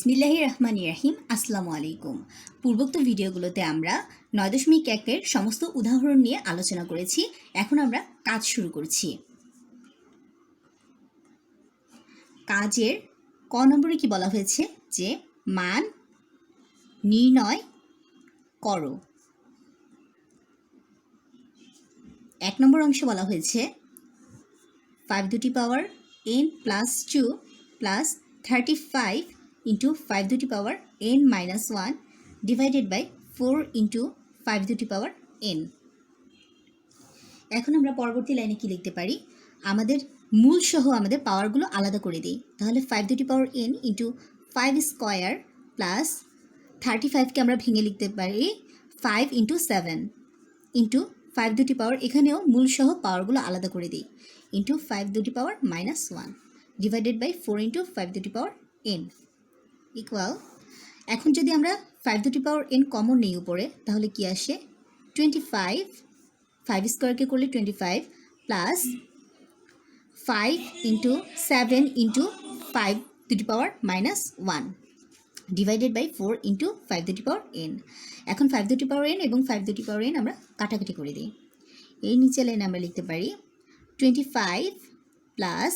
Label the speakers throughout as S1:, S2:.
S1: বিসমিল্লাহির রহমানির রহিম। আসসালামু আলাইকুম। পূর্বোক্ত ভিডিওগুলোতে আমরা 9.1-এর সমস্ত উদাহরণ নিয়ে আলোচনা করেছি। এখন আমরা কাজ শুরু করছি। কাজের ক নম্বরে কি বলা হয়েছে যে মান নির্ণয় করো। 1 নম্বর অংশে বলা হয়েছে 5 to the power n plus 2 plus 35 into 5 to the power n minus 1 divided by 4 into 5 to the power n। এখন আমরা পরবর্তী লাইনে কি লিখতে পারি, আমাদের মূল সহ আমাদের পাওয়ারগুলো আলাদা করে দিই। তাহলে 5 to the power n into 5 square plus 35কে আমরা ভেঙে লিখতে পারি 5 into 7 into 5 to the power, এখানেও মূল সহ পাওয়ারগুলো আলাদা করে দিই, into 5 to the power minus 1 divided by 4 into 5 to the power n equal. এখন যদি আমরা 5 to the power n common নেই উপরে, তাহলে কি আসে 25, 5 স্কোয়ারকে করলে 25 plus 5 into 7 into 5 to the power minus 1 divided by 4 into 5 to the power n। এখন 5 টু দি পাওয়ার n এবং 5 টু দি পাওয়ার n আমরা কাটাকাটি করে দিই। এই নিচে লাইনে আমরা লিখতে পারি 25 plus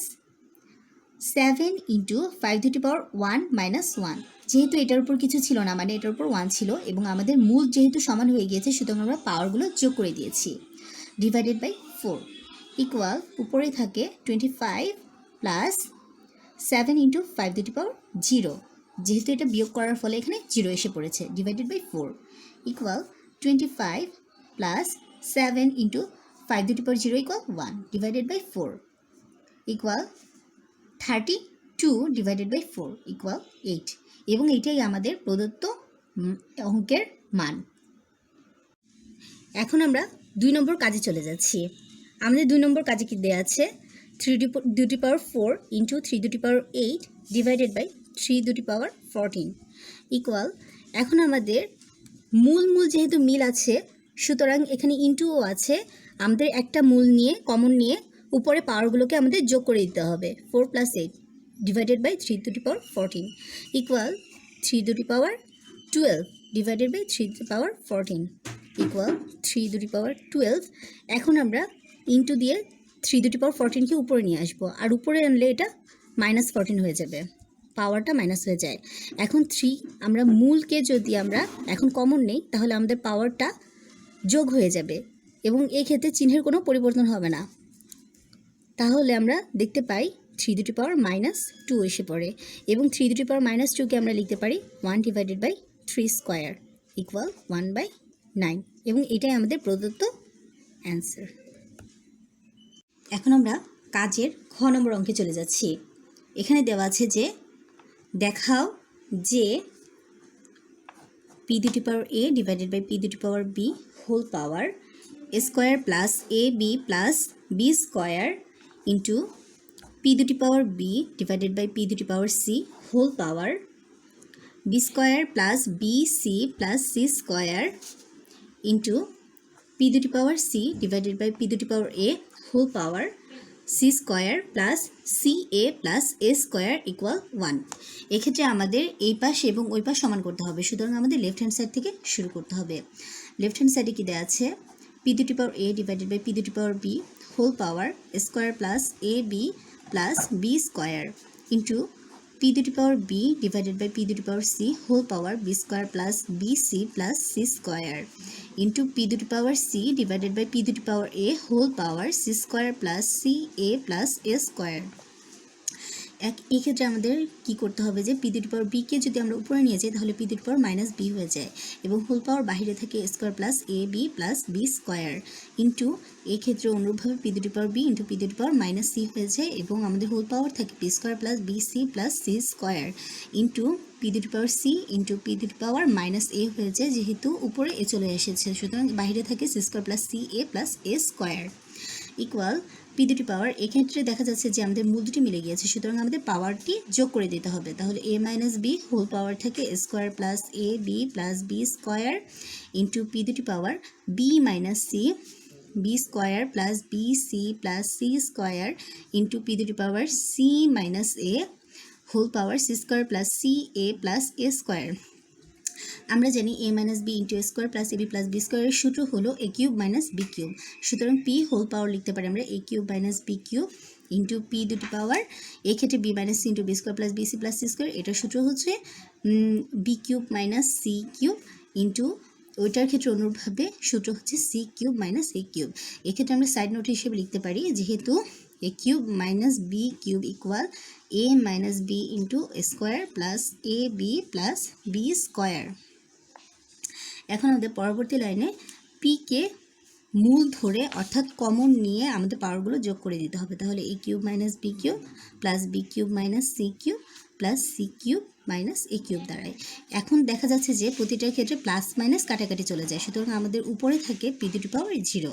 S1: 7 into 5 to the power 1 minus 1। যেহেতু এটার উপর কিছু ছিল না, মানে এটার উপর 1 ছিল এবং আমাদের মূল যেহেতু সমান হয়ে গিয়েছে, সুতরাং আমরা পাওয়ারগুলো যোগ করে দিয়েছি, ডিভাইডেড বাই 4 ইকুয়াল। উপরে থাকে 25 plus 7 into 5 to the power 0, যেহেতু এটা বিয়োগ করার ফলে এখানে 0 এসে পড়েছে, divided by 4 equal 25 plus 7 into 5 to the power 0 equal 1 divided by 4 equal 32 divided by 4 equal 8, এবং এটাই আমাদের প্রদত্ত অঙ্কের মান। এখন আমরা 2 নম্বর কাজে চলে যাচ্ছি। আমাদের 2 নম্বর কাজে কি দেওয়া আছে 3 to the power 4 into 3 to the power 8 divided by 3 to the power 14 equal. এখন আমাদের মূল যেহেতু মিল আছে, সুতরাং এখানে ইন্টুও আছে, আমাদের একটা মূল নিয়ে কমন নিয়ে উপরে পাওয়ারগুলোকে আমাদের যোগ করে দিতে হবে। 4 plus 8 divided by 3 to the power 14 equal 3 to the power 12 divided by 3 to the power 14 equal 3 to the power 12। এখন আমরা ইন্টু দিয়ে 3 টু দি পাওয়ার 14কে উপরে নিয়ে আসবো, আর উপরে আনলে এটা মাইনাস 14 হয়ে যাবে, পাওয়ারটা মাইনাস হয়ে যায়। এখন 3 আমরা মূলকে যদি আমরা এখন কমন নেই, তাহলে আমাদের পাওয়ারটা যোগ হয়ে যাবে এবং এই ক্ষেত্রে চিহ্নের কোনো পরিবর্তন হবে না। তাহলে আমরা দেখতে পাই 3 টু দি পাওয়ার মাইনাস 2 এসে পড়ে, এবং 3 টু দি পাওয়ার মাইনাস 2কে আমরা লিখতে পারি 1 ডিভাইডেড বাই 3 স্কোয়ার ইকুয়াল 1/9, এবং এটাই আমাদের প্রদত্ত অ্যান্সার। এখন আমরা কাজের খ নম্বর অঙ্কে চলে যাচ্ছি। এখানে দেওয়া আছে যে দেখাও যে p to the power a divided by p to the power b whole power square plus ab plus b square into p to the power b divided by p to the power c whole power b square plus bc plus c square into p to the power c divided by p to the power a whole power c square plus ca plus a square equal 1। এক্ষেত্রে আমাদের এই পাশ এবং ওই পাশ সমান করতে হবে, সুতরাং আমাদের লেফট হ্যান্ড সাইড থেকে শুরু করতে হবে। লেফট হ্যান্ড সাইডে কি দেওয়া আছে p to the power a divided by p to the power b whole power square plus ab plus b square into p to the power b divided by p to the power c whole power b square plus bc plus c square into p to the power c divided by p to the power a whole power c square plus ca plus a square. এই ক্ষেত্রে আমাদের কি করতে হবে যে p to the power b কে যদি আমরা উপরে নিয়ে যাই, তাহলে p to the power minus b হয়ে যায়, এবং হোল পাওয়ার বাহিরে থাকে square plus ab plus b square into এই ক্ষেত্রে অনুরূপভাবে p to the power b into p to the power minus c হয়ে যায়, এবং আমাদের হোল পাওয়ার থাকে p square plus bc plus c square into p to the power c into p to the power minus a হয়ে যায়, যেহেতু উপরে a চলে এসেছে, সুতরাং বাহিরে থাকে c square plus ca plus a square equal p to the power. এক্ষেত্রে দেখা যাচ্ছে যে আমাদের মূল দুটি মিলে গিয়েছে, সুতরাং আমাদের পাওয়ারটি যোগ করে দিতে হবে। তাহলে a minus b whole power থেকে square plus a b plus b square into p to the power b minus c b square plus bc plus c square into p to the power c minus a whole power C square plus C A plus A square. আমরা জানি a minus B into A square plus AB plus B স্কোয়ারের সূত্র হলো A cube minus B cube. সুতরাং P whole power লিখতে পারি আমরা A cube minus B cube into P দুটি পাওয়ার, এক্ষেত্রে B minus C into B square plus BC plus C square, এটার সূত্র হচ্ছে B cube minus C cube into ওইটার ক্ষেত্রে অনুরূপভাবে সূত্র হচ্ছে C cube minus A cube. এক্ষেত্রে আমরা সাইড নোট হিসেবে লিখতে পারি যেহেতু A cube minus B cube equal A minus B into square plus A B plus B square. এখন আমাদের পরবর্তী লাইনে পিকে মূল ধরে অর্থাৎ কমন নিয়ে আমাদের পাওয়ারগুলো যোগ করে দিতে হবে। তাহলে A cube minus B cube plus B cube minus C cube plus C cube minus A cube দাঁড়ায়। এখন দেখা যাচ্ছে যে প্রতিটার ক্ষেত্রে প্লাস মাইনাস কাটাকাটি চলে যায়, সুতরাং আমাদের উপরে থাকে পি দুটি পাওয়ার জিরো,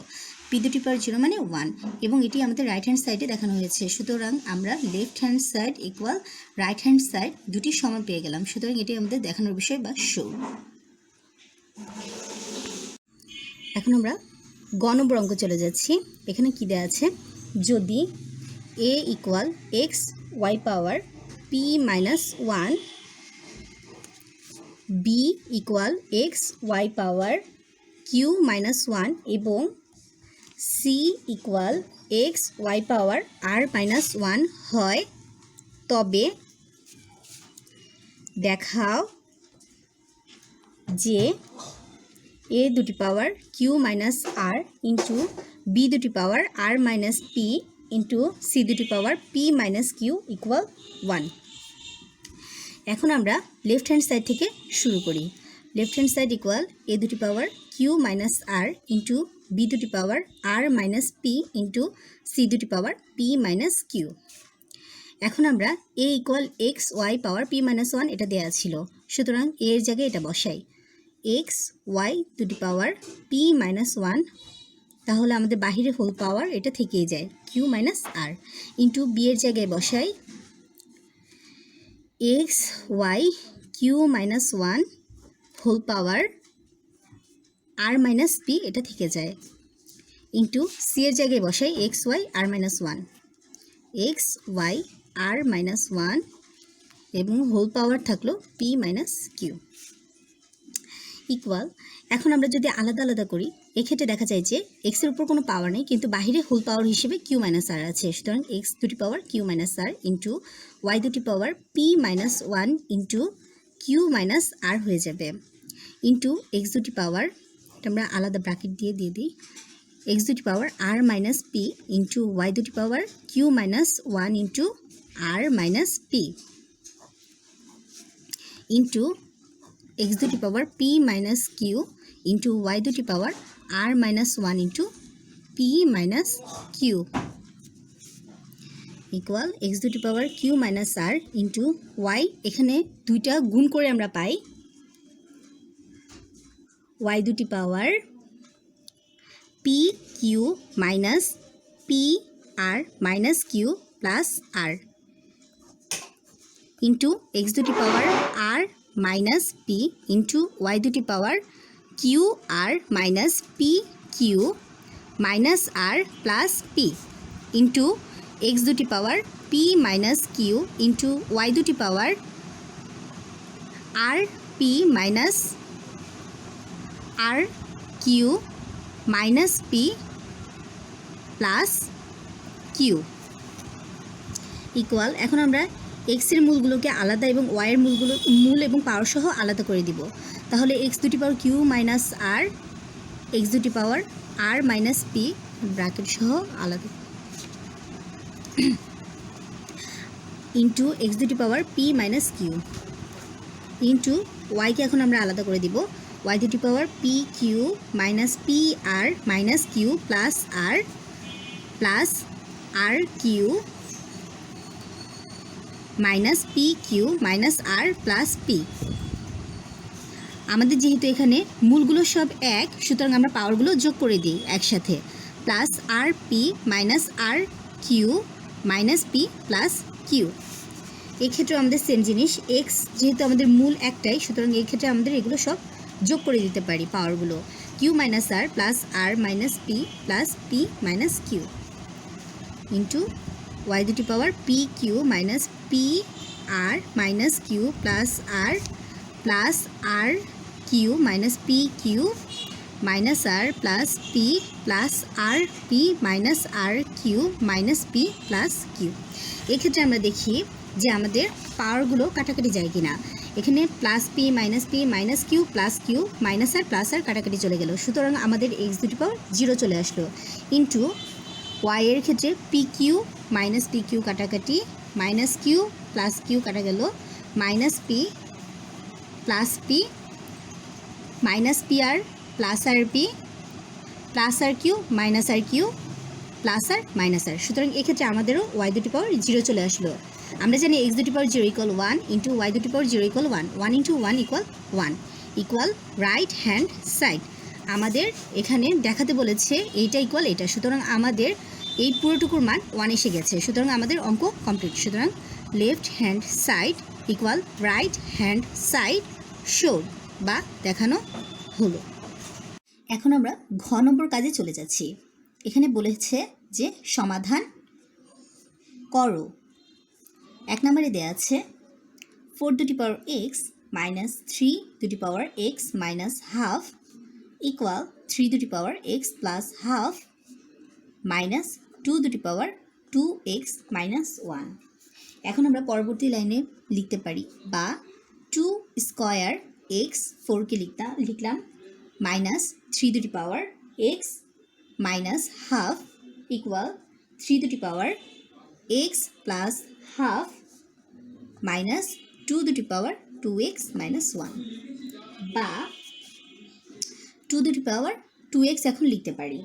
S1: পি দুটি পাওয়ার জিরো মানে 1, এবং এটি আমাদের রাইট হ্যান্ড সাইডে দেখানো হয়েছে। সুতরাং আমরা left hand side equal right hand side দুটি সমান পেয়ে গেলাম, সুতরাং এটি আমাদের দেখানোর বিষয় বা শো। এখন আমরা গ নম্বর অঙ্ক চলে যাচ্ছি। এখানে কি দেওয়া আছে, যদি A equal X Y power P minus 1, B equal X Y power Q minus 1 এবং C equal X Y power R minus 1 হয়, তবে দেখাও যে এ দুটি power Q minus R into B দুটি power R minus P into C দুটি power P minus Q equal 1। এখন আমরা লেফট হ্যান্ড সাইড থেকে শুরু করি। Left hand side equal A দুটি power Q minus R into B দুটি power R minus P into C দুটি power P minus Q. এখন আমরা এ equal X Y power P minus 1 এটা দেওয়া ছিল, সুতরাং এর জায়গায় এটা বসাই এক্স ওয়াই দুটি পাওয়ার পি মাইনাস 1, তাহলে আমাদের বাহিরে হোল পাওয়ার এটা থেকেই যায় Q minus R into B এর জায়গায় বসাই X Y Q minus 1 whole power R minus P এটা থেকে যায় ইন্টু সি এর জায়গায় বসাই X Y R minus 1, X Y R minus 1 এবং হোল পাওয়ার থাকলো পি মাইনাস কিউ ইকুয়াল। এখন আমরা যদি আলাদা আলাদা করি, এক্ষেত্রে দেখা যায় যে এক্সের উপর কোনো পাওয়ার নেই কিন্তু বাহিরে হোল পাওয়ার হিসেবে কিউ মাইনাস আর আছে, সুতরাং এক্স দুটি power Q minus R into Y দুটি power P minus 1 into Q minus R হয়ে যাবে ইন্টু এক্স দুটি পাওয়ার, এটা আমরা আলাদা ব্র্যাকেট দিয়ে দিই, এক্স দুটি power R minus P into Y দুটি power Q minus 1 into R minus P into X দুটি power P minus Q into Y দুটি power R minus 1 into P minus Q equal X দুটি power Q minus R into Y, এখানে দুইটা গুণ করে আমরা পাই ওয়াই দুটি power P Q minus P R minus Q plus R into X দুটি power R minus P into Y দুটি power Q R minus P Q minus R plus P into X দুটি power P minus Q into Y দুটি power R P minus R Q minus P plus Q equal. এখন আমরা এক্সের মূলগুলোকে আলাদা এবং ওয়াইয়ের মূল এবং পাওয়ার সহ আলাদা করে দিব, তাহলে এক্স দুটি power Q minus R X দুটি power R minus P bracket সহ আলাদা ইন্টু এক্স দুটি power P minus Q into ওয়াইকে এখন আমরা আলাদা করে দিব, ওয়াই দুটি power P Q minus P R minus Q plus R Q minus P Q minus R plus P. আমাদের যেহেতু এখানে মূলগুলো সব এক, সুতরাং আমরা পাওয়ারগুলো যোগ করে দিই একসাথে, plus R P minus R Q minus P plus Q. এক্ষেত্রে আমাদের সেম জিনিস, এক্স যেহেতু আমাদের মূল একটাই, সুতরাং এই ক্ষেত্রে আমাদের এগুলো সব যোগ করে দিতে পারি পাওয়ারগুলো, Q minus R plus R minus P plus P minus Q into Y দুটি power P Q minus P R minus Q plus R Q minus P Q minus R P minus R Q minus P plus Q. এক্ষেত্রে আমরা দেখি যে আমাদের পাওয়ারগুলো কাটাকাটি যায় কিনা। এখানে পি মাইনাস কিউ মাইনাস আর কাটাকাটি চলে গেল, সুতরাং আমাদের এক্স দুটি পাওয়ার 0 চলে আসলো। ইন্টু ওয়াই এর ক্ষেত্রে পি কিউ কাটাকাটি, মাইনাস কিউ প্লাস কিউ কাটা গেল, minus P plus P minus P R plus R Q minus R Q plus R minus R. সুতরাং এক্ষেত্রে আমাদেরও ওয়াই দুটি পাওয়ার 0 চলে আসলো। আমরা জানি এক্স দুটি পাওয়ার 0 ইকুয়াল 1 ইন্টু ওয়াই দুটি power 0 equal 1 into 1 equal 1 equal right hand side. আমাদের এখানে দেখাতে বলেছে এইটা ইকুয়াল এটা, সুতরাং আমাদের এই পুরোটুকুর মান 1 এসে গেছে, সুতরাং আমাদের অঙ্ক কমপ্লিট। সুতরাং left hand side equal right hand side showed বা দেখানো হলো। এখন আমরা ঘ নম্বর কাজে চলে যাচ্ছি। এখানে বলেছে যে সমাধান করো। 1 নম্বরে দেওয়া আছে 4 দুটি পাওয়ার এক্স মাইনাস 3 দুটি power x minus half equal 3 দুটি power x plus half minus 2 দুটি পাওয়ার 2x মাইনাস 1। এখন আমরা পরবর্তী লাইনে লিখতে পারি বা 2 স্কোয়ার এক্স 4কে লিখলাম মাইনাস 3 দুটি power x minus half equal 3 দুটি power x plus half minus 2 দুটি পাওয়ার 2x মাইনাস 1 বা 2 দুটি পাওয়ার 2x এখন লিখতে পারি।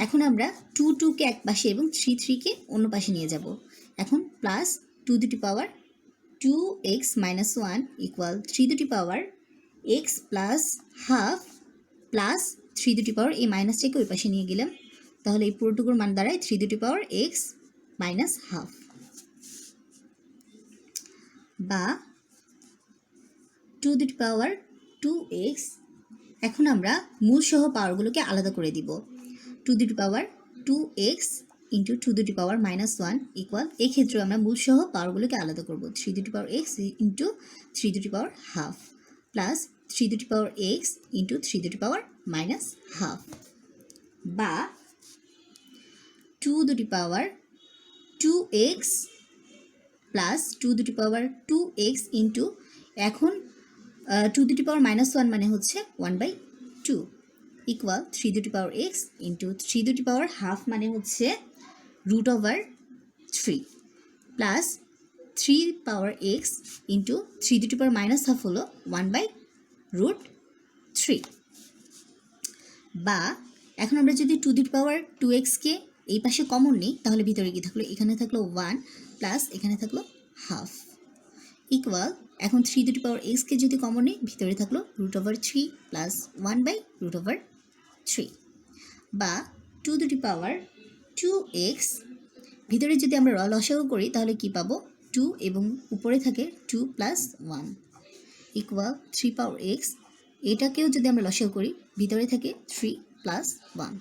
S1: এখন আমরা 2কে এক পাশে এবং 3কে অন্য পাশে নিয়ে যাব। এখন প্লাস 2 দুটি পাওয়ার 2x মাইনাস 1 ইকুয়াল 3 দুটি পাওয়ার x প্লাস হাফ প্লাস 3 দুটি পাওয়ার এই মাইনাসটাকে ওই পাশে নিয়ে গেলাম, তাহলে এই পুরোটুকুর মান দাঁড়ায় 3 দুটি পাওয়ার x মাইনাস হাফ বা 2 দুটি পাওয়ার 2x। এখন আমরা মূল সহ পাওয়ারগুলোকে আলাদা করে দিব। 2 দুটি পাওয়ার 2x ইন্টু 2 দুটি পাওয়ার মাইনাস 1 ইকুয়াল, এক্ষেত্রে আমরা মূল সহ পাওয়ারগুলোকে আলাদা করব। 3 দুটি পাওয়ার x ইন্টু 3 দুটি পাওয়ার হাফ প্লাস 3 দুটি পাওয়ার x ইন্টু 3 দুটি পাওয়ার মাইনাস হাফ বা 2 দুটি পাওয়ার 2x প্লাস 2 দুটি পাওয়ার 2x ইন্টু, এখন 2 দুটি পাওয়ার মাইনাস 1 মানে হচ্ছে 1/2 ইকুয়াল 3 দুটি পাওয়ার x ইন্টু 3 দুটি পাওয়ার হাফ মানে হচ্ছে √3 প্লাস 3 পাওয়ার x ইন্টু 3 দুটি পাওয়ার মাইনাস হাফ হলো 1/√3 বা এখন আমরা যদি 2 দুটি পাওয়ার 2xকে এই পাশে কমন নিই তাহলে ভিতরে কি থাকলো, এখানে থাকলো 1 প্লাস এখানে থাকলো হাফ ইকুয়াল, এখন 3 দুটি পাওয়ার xকে যদি কমন নিই ভিতরে থাকলো √3 প্লাস 1/√3 বা 2 দুটি পাওয়ার 2x ভিতরে যদি আমরা লসাগু করি তাহলে কি পাবো, 2 এবং উপরে থাকে 2 প্লাস 1 ইকুয়াল 3 পাওয়ার x, এটাকেও যদি আমরা লসাগু করি ভিতরে থাকে 3 প্লাস 1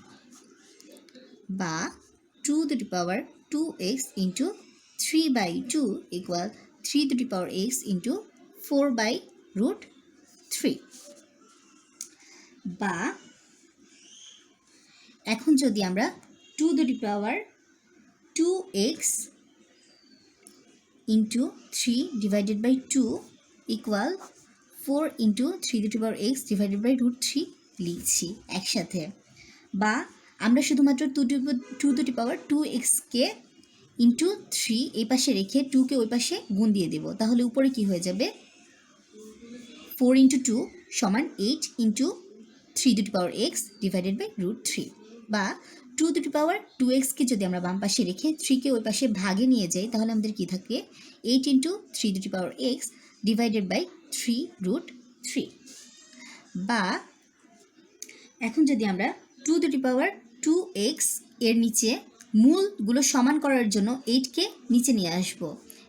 S1: বা 2 দুটি পাওয়ার 2x ইন্টু 3/2 ইকুয়াল 3 দুটি পাওয়ার x ইন্টু 4/√3 বা এখন যদি আমরা 2 দুটি পাওয়ার 2x ইন্টু 3/2 ইকুয়াল 4 ইন্টু 3 দুটি পাওয়ার x √3 লিখছি একসাথে, বা আমরা শুধুমাত্র 2 দুটি পাওয়ার 2xকে ইন্টু 3 এই পাশে রেখে 2কে ওই পাশে গুণ দিয়ে দেব, তাহলে উপরে কি হয়ে যাবে 4 ইন্টু 2 সমান 8 ইন্টু 3 দুটি পাওয়ার x √3 বা 2 দুটি পাওয়ার 2xকে যদি আমরা বাম পাশে রেখে 3কে ওই পাশে ভাগে নিয়ে যাই তাহলে আমাদের কি থাকে 8 ইন্টু 3 দুটি পাওয়ার x √3 বা এখন যদি আমরা 2 দুটি পাওয়ার 2x এর নিচে মূলগুলো সমান করার জন্য 8কে নিচে নিয়ে আসব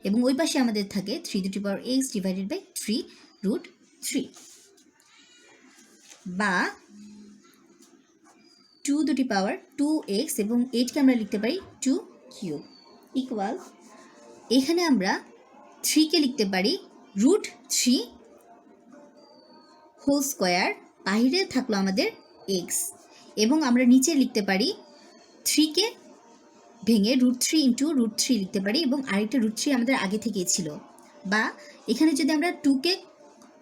S1: এবং ওই পাশে আমাদের থাকে 3 দুটি পাওয়ার x √3 বা 2 দুটি পাওয়ার 2x এবং 8কে আমরা লিখতে পারি 2 কিউব ইকুয়াল এখানে আমরা 3কে লিখতে পারি √3 হোল স্কোয়ার, বাইরে থাকলো আমাদের এক্স, এবং আমরা নিচে লিখতে পারি 3কে ভেঙে √3 ইন্টু √3 লিখতে পারি, এবং আরেকটা √3 আমাদের আগে থেকেই ছিল। বা এখানে যদি আমরা 2কে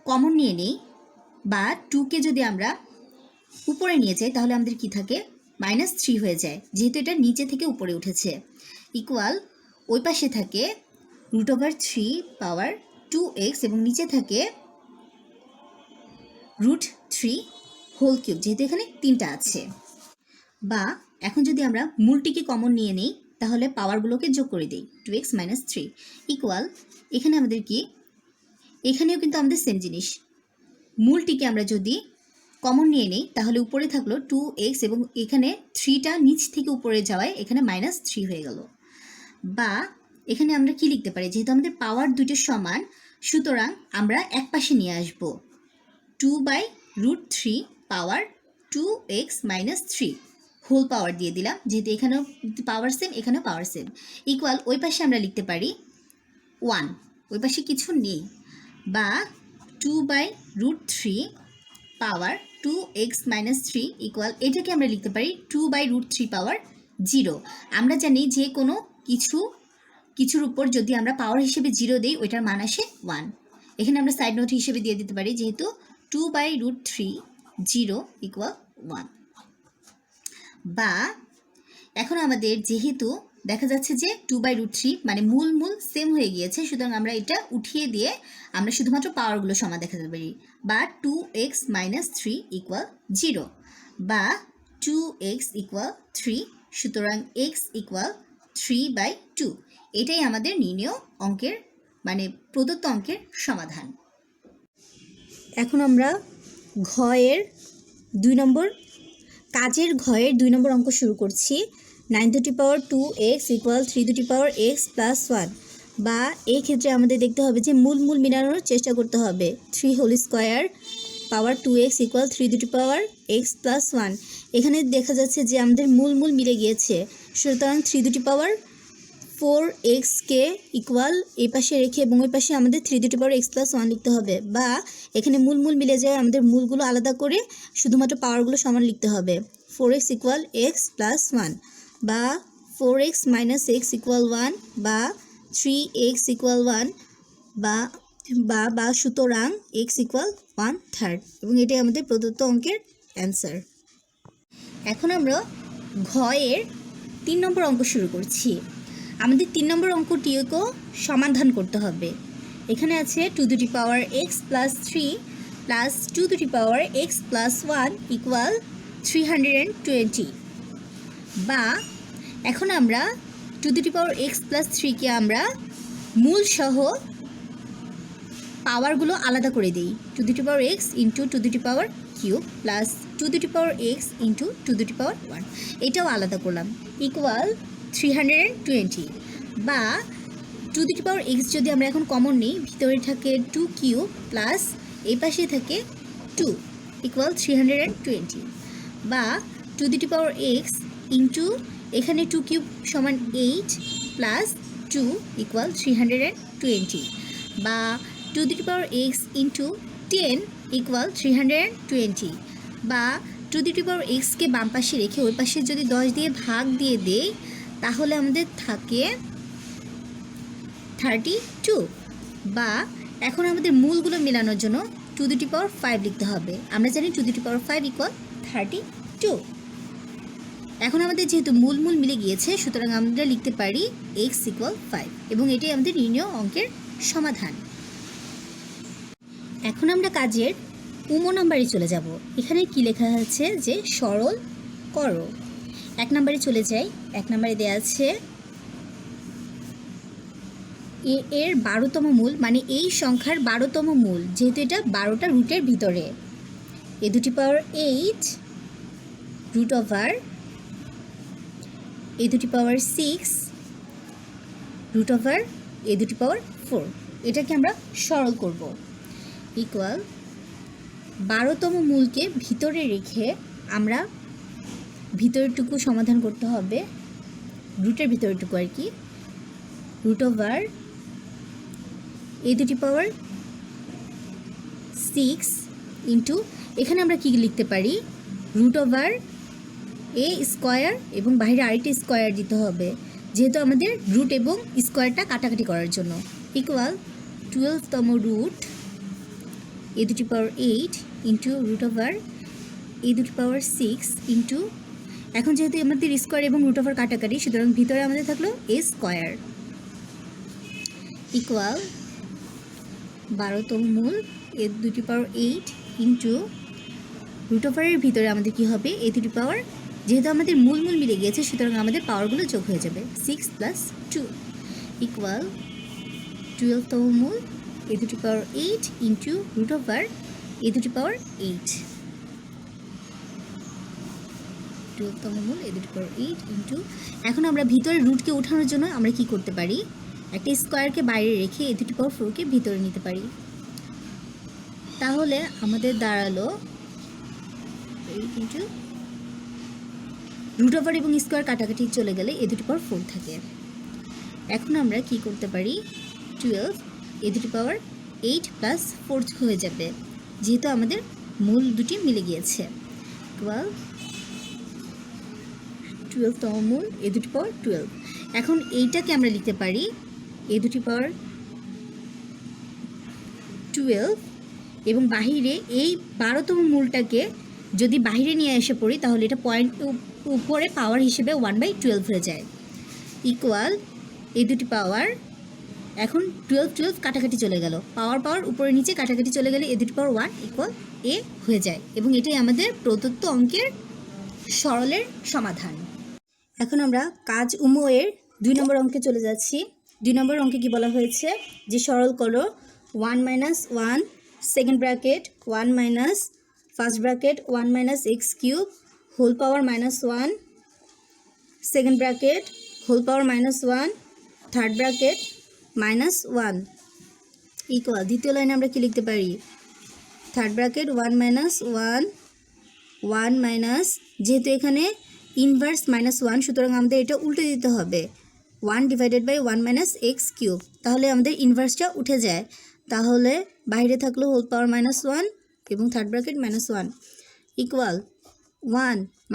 S1: কমন নিয়ে নিই বা 2কে যদি আমরা উপরে নিয়ে যাই তাহলে আমাদের কি থাকে, -3 হয়ে যায়, যেহেতু এটা নিচে থেকে উপরে উঠেছে। ইকুয়াল ওই পাশে থাকে √3 পাওয়ার 2x এবং নিচে থাকে √3 হোল কিউব, যেহেতু এখানে 3টা আছে। বা এখন যদি আমরা মূলটিকে কমন নিয়ে নিই তাহলে পাওয়ারগুলোকে যোগ করে দিই, 2x - 3 ইকুয়াল এখানে আমাদের কি, এখানেও কিন্তু আমাদের সেম জিনিস, মূলটিকে আমরা যদি কমন নিয়ে নিই তাহলে উপরে থাকলো 2x এবং এখানে 3টা নিচ থেকে উপরে যাওয়ায় এখানে -3 হয়ে গেল। বা এখানে আমরা কি লিখতে পারি, যেহেতু আমাদের পাওয়ার দুটো সমান সুতরাং আমরা এক পাশে নিয়ে আসব, 2/√3 পাওয়ার 2x - 3 হোল পাওয়ার দিয়ে দিলাম, যেহেতু এখানেও পাওয়ার সেম এখানেও পাওয়ার সেম। ইকুয়াল ওই পাশে আমরা লিখতে পারি 1, ওই পাশে কিছু নেই, বা 2/√3 পাওয়ার 2x - 3 ইকুয়াল এটাকে আমরা লিখতে পারি 2/√3 পাওয়ার 0। আমরা জানি যে কোনো কিছুর উপর যদি আমরা পাওয়ার হিসেবে 0 দিই ওইটার মান আসে 1। এখানে আমরা সাইড নোট হিসেবে দিয়ে দিতে পারি, যেহেতু 2/√3 0 ইকুয়াল 1। বা এখন আমাদের যেহেতু দেখা যাচ্ছে যে 2/√3 মানে মূল সেম হয়ে গিয়েছে, সুতরাং আমরা এটা উঠিয়ে দিয়ে আমরা শুধুমাত্র পাওয়ারগুলো সমান দেখাতে পারি। বা 2x - 3 ইকুয়াল 0, বা 2x ইকুয়াল 3, সুতরাং x ইকুয়াল 3/2। এটাই আমাদের নির্ণেয় অঙ্কের মানে প্রদত্ত অঙ্কের সমাধান। এখন আমরা কাজের ঘয়ের 2 নম্বর অঙ্ক শুরু করছি। 9^2x equal 3^x plus 1। বা এই ক্ষেত্রে আমাদের দেখতে হবে যে মূল মিলানোর চেষ্টা করতে হবে। 3 whole square power 2x equal 3^x plus 1। এখানে দেখা যাচ্ছে যে আমাদের মূল মিলে গিয়েছে, সুতরাং 3^4xকে ইকুয়াল এই পাশে রেখে এবং ওই পাশে আমাদের 3^x প্লাস 1 লিখতে হবে। বা এখানে মূল মিলে যায়, আমাদের মূলগুলো আলাদা করে শুধুমাত্র পাওয়ারগুলো সমান লিখতে হবে। 4x ইকুয়াল x প্লাস 1, বা 4x - x ইকুয়াল 1, বা 3x ইকুয়াল 1, বা সুতরাং x ইকুয়াল 1/3, এবং এটাই আমাদের প্রদত্ত অঙ্কের অ্যান্সার। এখন আমরা ঘয়ের 3 নম্বর অঙ্ক শুরু করছি। আমাদের 3 নম্বর অঙ্কটিকেও সমাধান করতে হবে। এখানে আছে 2^x plus 3 plus 2^x plus 1 equal 320। বা এখন আমরা 2^x প্লাস 3কে আমরা মূল সহ পাওয়ারগুলো আলাদা করে দিই, 2^x into 2^³ plus 2^x into 2^1, এটাও আলাদা করলাম, ইকুয়াল 320। বা 2^x যদি আমরা এখন কমন নিই, ভিতরে থাকে 2³ প্লাস এই পাশে থাকে 2 ইকুয়াল 320। বা 2^x ইন্টু এখানে 2³ সমান 8 প্লাস 2 ইকুয়াল 320। বা 2^x ইন্টু 10 ইকুয়াল 320। বা 2^xকে বাম পাশে রেখে ওই পাশে যদি 10 দিয়ে ভাগ দিয়ে দেই তাহলে আমাদের থাকে 32। বা এখন আমাদের মূলগুলো মেলানোর জন্য 2^5 লিখতে হবে। আমরা জানি 2^5 ইকুয়াল 32। এখন আমাদের যেহেতু মূল মিলে গিয়েছে সুতরাং আমরা লিখতে পারি x ইকুয়াল 5, এবং এটাই আমাদের নির্ণেয় অঙ্কের সমাধান। এখন আমরা কাজের নাম্বারে চলে যাব। এখানে কি লেখা আছে যে সরল করো। 1 নম্বরে চলে যাই। 1 নম্বরে দেওয়া আছে এর 12তম মূল, মানে এই সংখ্যার 12তম মূল, যেহেতু এটা 12টা রুটের ভিতরে, a^8 root over a^6 root over a^4, এটাকে আমরা সরল করব। ইকুয়াল 12তম মূলকে ভিতরে রেখে আমরা ভিতরেরটুকু সমাধান করতে হবে, রুটের ভিতরেরটুকু আর কি। Root over a to the power 6 into, এখানে আমরা কি লিখতে পারি, রুট ওভার a স্কোয়ার এবং বাইরে আরেকটি স্কোয়ার দিতে হবে যেহেতু আমাদের রুট এবং স্কোয়ারটা কাটাকাটি করার জন্য, ইকুয়াল 12তম root a to the power 8 into root over a to the power 6 into, এখন যেহেতু আমাদের স্কোয়ার এবং রুট ওভার কাটাকাটি, সুতরাং ভিতরে আমাদের থাকলো a স্কোয়ার ইকুয়াল 12তম মূল a to the power 8 into root ওভারের ভিতরে আমাদের কি হবে a টু দি পাওয়ার, যেহেতু আমাদের মূল মিলে গিয়েছে সুতরাং আমাদের পাওয়ারগুলো যোগ হয়ে যাবে 6 + 2 ইকুয়াল 12তম মূল a to the power 8 into root over a to the power 8, 12তম মূল a to the power 8 into, এখন আমরা ভিতরে রুটকে ওঠানোর জন্য আমরা কি করতে পারি, একটা স্কোয়ারকে বাইরে রেখে a টু দি পাওয়ার 4কে ভিতরে নিতে পারি। তাহলে আমাদের দাঁড়ালো 8 ইন্টু রুট ওভার এবং স্কোয়ার কাটাকাটি চলে গেলে a টু দি পাওয়ার 4 থাকে। এখন আমরা কি করতে পারি, 12 a টু দি পাওয়ার 8 + 4 হয়ে যাবে যেহেতু আমাদের মূল দুটি মিলে গিয়েছে, ইকুয়াল 12তম মূল a টু দি পাওয়ার 12। এখন এইটাকে আমরা লিখতে পারি a টু দি পাওয়ার 12 এবং বাহিরে এই 12তম মূলটাকে যদি বাহিরে নিয়ে এসে পড়ি তাহলে এটা পয়েন্ট উপরে পাওয়ার হিসেবে 1/12 হয়ে যায়, ইকুয়াল a টু দি পাওয়ার, এখন 12 কাটাকাটি চলে গেল, পাওয়ার উপরে নিচে কাটাকাটি চলে গেলে a to the power 1 equal a হয়ে যায়, এবং এটাই আমাদের প্রদত্ত অঙ্কের সরলের সমাধান। এখন আমরা কাজ উময়ের 2 নম্বর অঙ্কে চলে যাচ্ছি। 2 নম্বর অঙ্কে কি বলা হয়েছে, যে সরল করো 1 - 1 second bracket 1 minus first bracket 1 - x³ whole power -1 second bracket whole power -1 third bracket -1 equal, দ্বিতীয় লাইনে আমরা কি লিখতে পারি, থার্ড ব্র্যাকেট 1 - 1 1 মাইনাস, যেহেতু এখানে ইনভার্স -1 সুতরাং আমাদের এটা উল্টে দিতে হবে 1/1 - x³ তাহলে আমাদের ইনভার্সটা উঠে যায়, তাহলে বাইরে থাকলো হোল পাওয়ার -1 এবং থার্ড ব্র্যাকেট -1 ইকুয়াল 1 -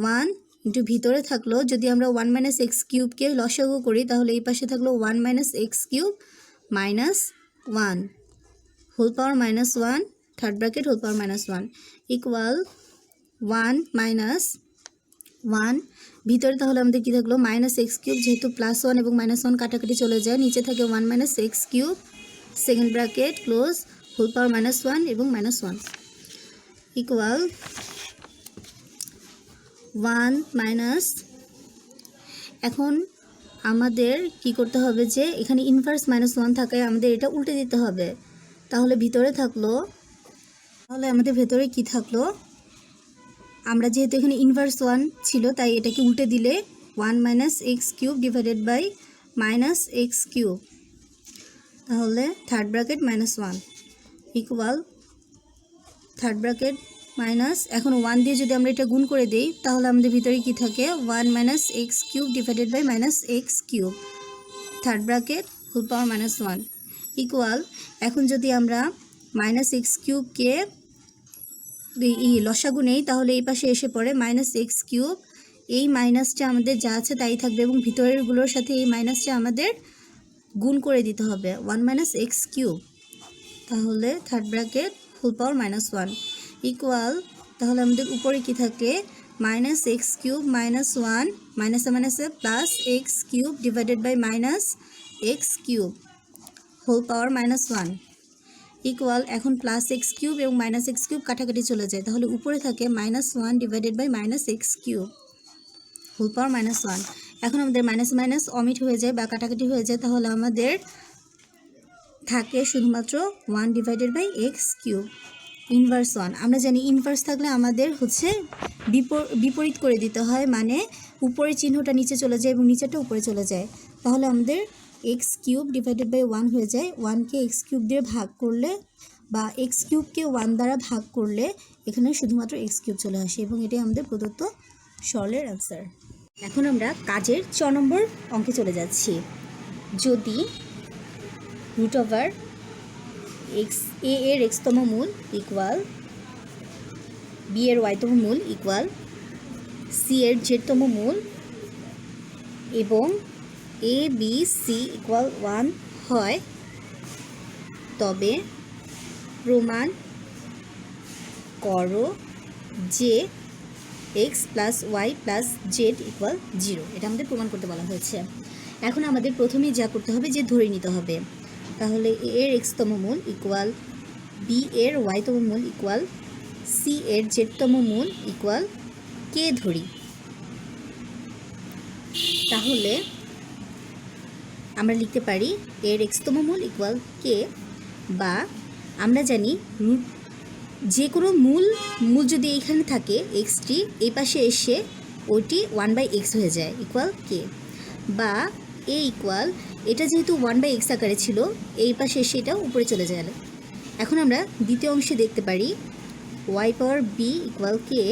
S1: 1 ইন্টু ভিতরে থাকলো, যদি আমরা 1 - x³ লসাগু করি তাহলে এই পাশে থাকলো 1 - x³ -1 whole power -1 third bracket whole power -1 equal 1 - 1 ভিতরে তাহলে আমাদের কি থাকলো -x³ যেহেতু +1 এবং -1 কাটাকাটি চলে যায়, নিচে থাকে 1 - x³ second bracket close whole power -1 এবং -1 ইকুয়াল 1 মাইনাস, এখন আমাদের কি করতে হবে, যে এখানে ইনভার্স -1 থাকায় আমাদের এটা উল্টে দিতে হবে, তাহলে ভিতরে থাকলো, তাহলে আমাদের ভেতরে কি থাকলো, আমরা যেহেতু এখানে ইনভার্স 1 ছিল তাই এটাকে উল্টে দিলে 1 - x³ -x³ তাহলে third bracket -1 equal third bracket minus, এখন 1 দিয়ে যদি আমরা এটা গুণ করে দেই তাহলে আমাদের ভিতরে কি থাকে 1 - x³ -x³ third bracket whole power -1 equal, এখন যদি আমরা -x³ লসাগু নেই তাহলে এই পাশে এসে পড়ে -x³, এই মাইনাসটা আমাদের যা আছে তাই থাকবে এবং ভিতরেরগুলোর সাথে এই মাইনাসটা আমাদের গুণ করে দিতে হবে 1 - x³ তাহলে third bracket whole power -1 equal, তাহলে আমাদের উপরে কি থাকে -x³ -1 মাইনাসে plus x³ -x³ whole power -1 equal, এখন +x³ এবং -x³ কাটাকাটি চলে যায় তাহলে উপরে থাকে -1 -x³ হোল পাওয়ার -1, এখন আমাদের মাইনাস অমিট হয়ে যায় বা কাটাকাটি হয়ে যায়, তাহলে আমাদের থাকে শুধুমাত্র 1/x³ ইনভার্স 1। আমরা জানি ইনভার্স থাকলে আমাদের হচ্ছে বিপরীত করে দিতে হয়, মানে উপরে চিহ্নটা নিচে চলে যায় এবং নিচেটা উপরে চলে যায়, তাহলে আমাদের x³ / 1 হয়ে যায়। 1কে x³ দিয়ে ভাগ করলে বা x³ কে 1 দ্বারা ভাগ করলে এখানে শুধুমাত্র x³ চলে আসে এবং এটাই আমাদের প্রদত্ত সরলের অ্যান্সার। এখন আমরা কাজের 6 নম্বর অঙ্কে চলে যাচ্ছি। যদি রুট ওভার এক্স এ এর এক্সতম মূল ইকুয়াল বি এর ওয়াইতম মূল ইকুয়াল সি এর জেডতম মূল এবং এ বি সি ইকুয়াল 1 হয়, তবে প্রমাণ করো যে x plus y plus z equal 0। এটা আমাদের প্রমাণ করতে বলা হয়েছে। এখন আমাদের প্রথমেই যা করতে হবে যে ধরে নিতে হবে, তাহলে এ এর এক্সতম মূল ইকুয়াল বি এর ওয়াইতম মূল ইকুয়াল সি এর জেডতম মূল ইকুয়াল কে ধরি। তাহলে আমরা লিখতে পারি এর এক্সতম মূল ইকুয়াল কে, বা আমরা জানি রুট যে কোনো মূল যদি এইখানে থাকে এক্সটি এই পাশে এসে ওইটি 1/x হয়ে যায় ইকুয়াল কে, বা এ ইকুয়াল এটা যেহেতু 1/x আকারে ছিল এই পাশে এসে এটা উপরে চলে যায়। এখন আমরা দ্বিতীয় অংশে দেখতে পারি ওয়াই পাওয়ার বি ইকুয়াল কে,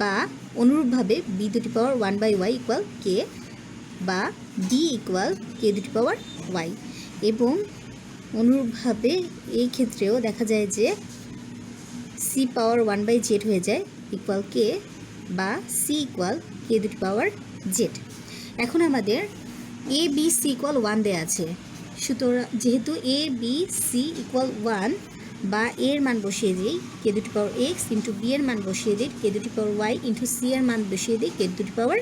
S1: বা অনুরূপভাবে বি দুটি পাওয়ার 1/y ইকুয়াল কে, বা ডি ইকুয়াল কে দুটি পাওয়ার ওয়াই। এবং অনুরূপভাবে এই ক্ষেত্রেও দেখা যায় যে সি পাওয়ার 1/z হয়ে যায় ইকুয়াল কে, বা সি ইকুয়াল কে দুটি পাওয়ার জেড। এখন আমাদের এ বি সি ইকুয়াল 1 দেওয়া আছে, সুতরাং যেহেতু এ বি সি ইকুয়াল 1, বা এর মান বসিয়ে দিই কে দুটি পাওয়ার এক্স ইন্টু বি এর মান বসিয়ে দিই কে দুটি পাওয়ার ওয়াই ইন্টু সি এর মান বসিয়ে দিই কে দুটি পাওয়ার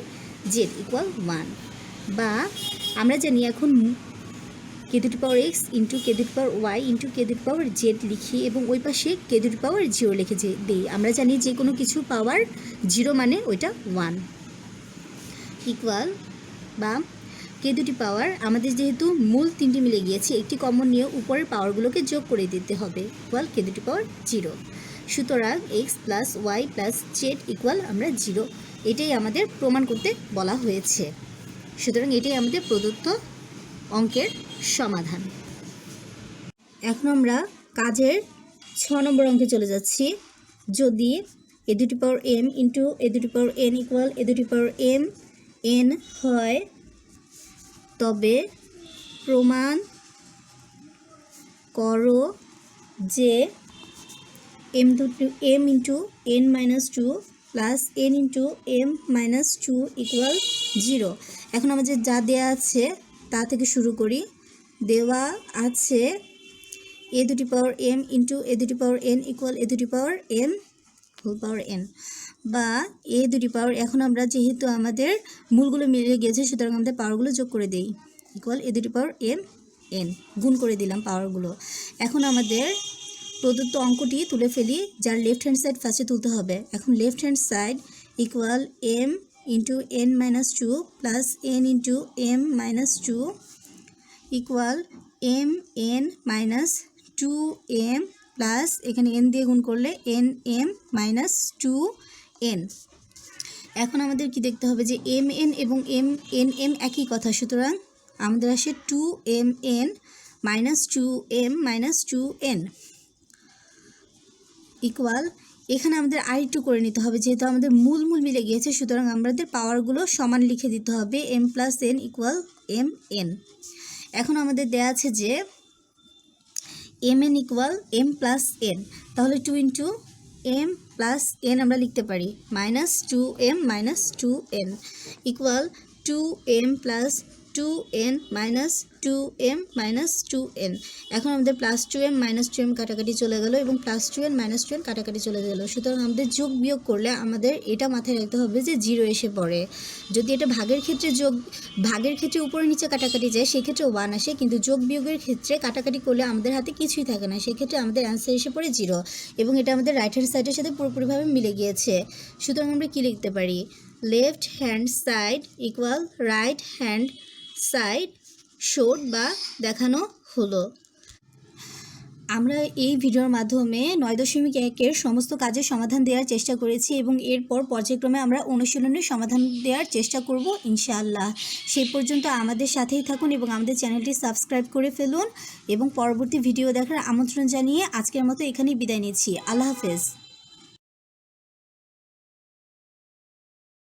S1: জেড ইকুয়াল 1, বা আমরা জানি এখন কে দুটি পাওয়ার এক্স ইন্টু কে দুটি পাওয়ার ওয়াই ইন্টু কে দুটি পাওয়ার জেড লিখি এবং ওই পাশে কে দুটি পাওয়ার 0 লিখে দিই। আমরা জানি যে কোনো কিছু পাওয়ার 0 মানে ওইটা 1 ইকুয়াল, বা কে দুটি পাওয়ার আমাদের যেহেতু মূল 3টি মিলে গিয়েছে একটি কমন নিয়ে উপরের পাওয়ারগুলোকে যোগ করে দিতে হবে ইকুয়াল কে দুটি পাওয়ার 0। সুতরাং x plus y plus z equal আমরা 0, এটাই আমাদের প্রমাণ করতে বলা হয়েছে। সুতরাং এটাই আমাদের প্রদত্ত অঙ্কের সমাধান। এখন আমরা কাজের 6 নম্বর অঙ্কে চলে যাচ্ছি। যদি এ দুটি পাওয়ার এম ইন্টু এ দুটি পাওয়ার এন ইকুয়াল এ দুটি পাওয়ার এম এন হয়, তবে প্রমাণ করো যে m into n minus 2 plus n into m minus 2 equal 0। এখন আমাদের যা দেওয়া আছে তা থেকে শুরু করি। দেওয়া আছে এ দুটি পাওয়ার এম ইন্টু এ দুটি পাওয়ার এন ইকুয়াল এ দুটি পাওয়ার এম হোল পাওয়ার এন, বা এ দুটি পাওয়ার, এখন আমরা যেহেতু আমাদের মূলগুলো মিলে গেছে সুতরাং আমাদের পাওয়ারগুলো যোগ করে দেই ইকুয়াল এ দুটি পাওয়ার এম এন, গুণ করে দিলাম পাওয়ারগুলো। এখন আমাদের প্রদত্ত অঙ্কটি তুলে ফেলি, যার লেফট হ্যান্ড সাইড ফার্স্টে তুলতে হবে। এখন left hand side equal m into n minus 2 plus n into m minus 2 equal m n minus 2m plus এখানে এন দিয়ে গুণ করলে এন এম মাইনাস 2n। এখন আমাদের কি দেখতে হবে যে এম এন এবং এম এন এম একই কথা, সুতরাং আমাদের আসে 2mn minus 2m minus 2n equal, এখানে আমাদের আরেকটু করে নিতে হবে যেহেতু আমাদের মূল মিলে গিয়েছে সুতরাং আমাদের পাওয়ারগুলো সমান লিখে দিতে হবে m plus n equal m n. এখন আমাদের দেওয়া আছে যে mn equal m plus n, তাহলে 2 ইন্টু m প্লাস n আমরা লিখতে পারি minus 2m minus 2n equal 2m plus 2n minus 2m minus 2n। এখন আমাদের প্লাস 2m মাইনাস 2m কাটাকাটি চলে গেল এবং প্লাস 2n মাইনাস 2n কাটাকাটি চলে গেল, সুতরাং আমাদের যোগ বিয়োগ করলে আমাদের এটা মাথায় রাখতে হবে যে 0 এসে পড়ে। যদি এটা ভাগের ক্ষেত্রে উপরে নিচে কাটাকাটি যায় সেক্ষেত্রে 1 আসে, কিন্তু যোগ বিয়োগের ক্ষেত্রে কাটাকাটি করলে আমাদের হাতে কিছুই থাকে না, সেক্ষেত্রে আমাদের অ্যান্সার এসে পড়ে 0 এবং এটা আমাদের রাইট হ্যান্ড সাইডের সাথে পুরোপুরিভাবে মিলে গিয়েছে। সুতরাং আমরা কি লিখতে পারি, left hand side equal right hand side showed বা দেখানো হলো। আমরা এই ভিডিওর মাধ্যমে 9.1-এর সমস্ত কাজের সমাধান দেওয়ার চেষ্টা করেছি এবং এরপর পর্যায়ক্রমে আমরা অনুশীলনের সমাধান দেওয়ার চেষ্টা করব ইনশাআল্লাহ। সেই পর্যন্ত আমাদের সাথেই থাকুন এবং আমাদের চ্যানেলটি সাবস্ক্রাইব করে ফেলুন এবং পরবর্তী ভিডিও দেখার আমন্ত্রণ জানিয়ে আজকের মতো এখানেই বিদায় নিচ্ছি। আল্লাহ হাফেজ।